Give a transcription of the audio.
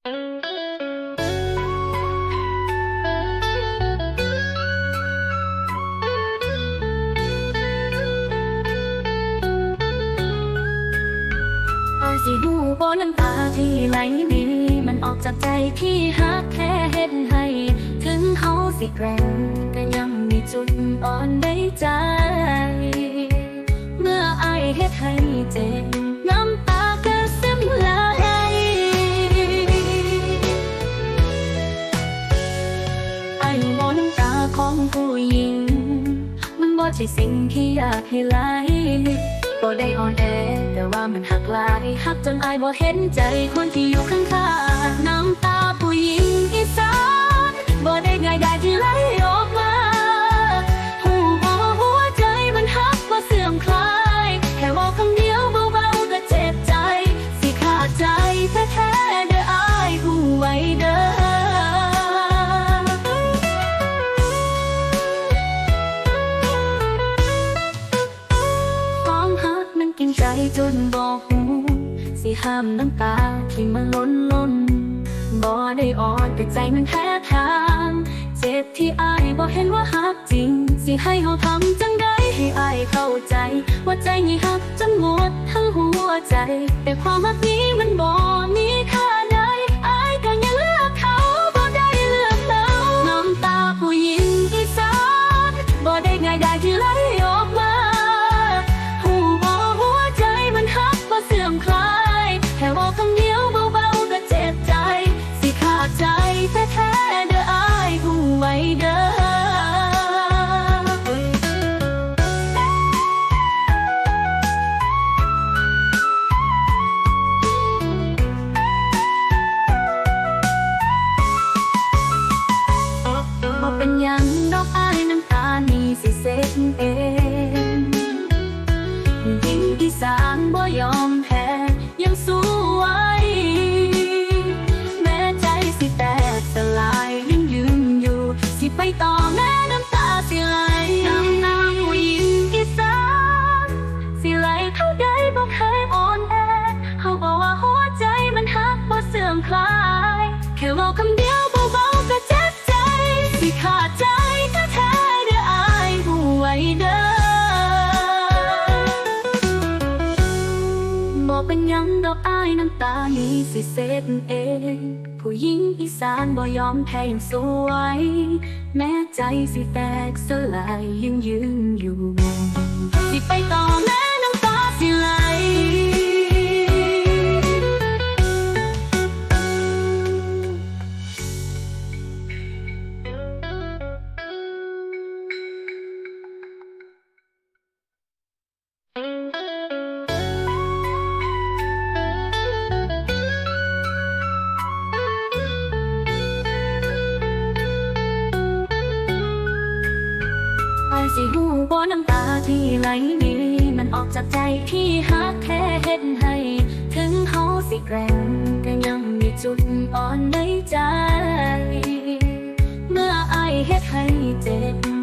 สิหูบ่น้ำตาที่ไหลดีมันออกจากใจที่ฮักแค่เฮ็ดให้ถึงเฮาสิแกร่งก็ยังมีจุดอ่อนในใจเมื่ออายเฮ็ดให้เจ็บน้ำตาก็ซึมไหลอายบ่น้ำตาของผู้หญิงมันบ่ใช่สิ่งที่อยากให้ไหลบ่ได้อ่อนแอแต่ว่ามันหักหลายหักจนอายบ่เห็นใจคนที่อยู่ข้างๆน้ำตาผู้หญิงอีสานบ่ได้ง่ายได้ที่ไหลออกมาหูบ่หัวใจมันหักบ่เสื่อมคลายแค่บอกคำเดียวเบาๆก็เจ็บใจสิขาดใจแท้ๆเด้ออายหูไว้เด้อกินใจจนบอกหูสิห้ามน้ำตาที่มันล้นบ่ได้อ่อนแต่ใจมันแพ้ทางเจ็บที่อายบ่เห็นว่าฮักจริงสิให้เฮาทำจังได้ให้อายเข้าใจว่าใจนี้ฮักจนหมดทั้งหัวใจแต่ความรักนี้มันบ่มีค่าใดอายก็ยังเลือกเขาบ่ได้เลือกเราน้ำตาผู้หญิงอีสานบ่ได้ง่ายได้ที่ไหลออกมาเสื่อมคลายแค่บอกคำเดียวเบาๆก็เจ็บใจสิขาดใจแท้ๆเด้ออายหูไว้เด้อบ่เป็นหยังดอกอายน้ำตานี่สิเสร็จเองยิ่งอีสานบ่ยอมแพ้ยังสู้ไว้แม้ใจสิแตกสลายยังยืนอยู่สิไปต่อแม้น้ำตาสิไหลน้ำตาผู้หญิงอีสานสิไหลเข้าได้บ่เคยอ่อนแอเขาบอกว่าหัวใจมันหักบ่เสื่อมคลายแค่บอกคำเดียวเบาๆก็เจ็บใจสิขาดใจแท้ๆเด้ออายหูไว้เด้อบอกเป็นยังดอกอายน้ำตานี้สิเสร็จเองผู้หญิงอีสานบ่ยอมแพ้ยังสวยแม้ใจสิแตกสลายยังยืนอยู่สิไปต่อแม้น้ำตาสิไหลสิหูบ่น้ำตาที่ไหลดีมันออกจากใจที่ฮักแค่เฮ็ดให้ถึงเฮาสิแกร่งก็ยังมีจุดอ่อนในใจเมื่ออายเฮ็ดให้เจ็บ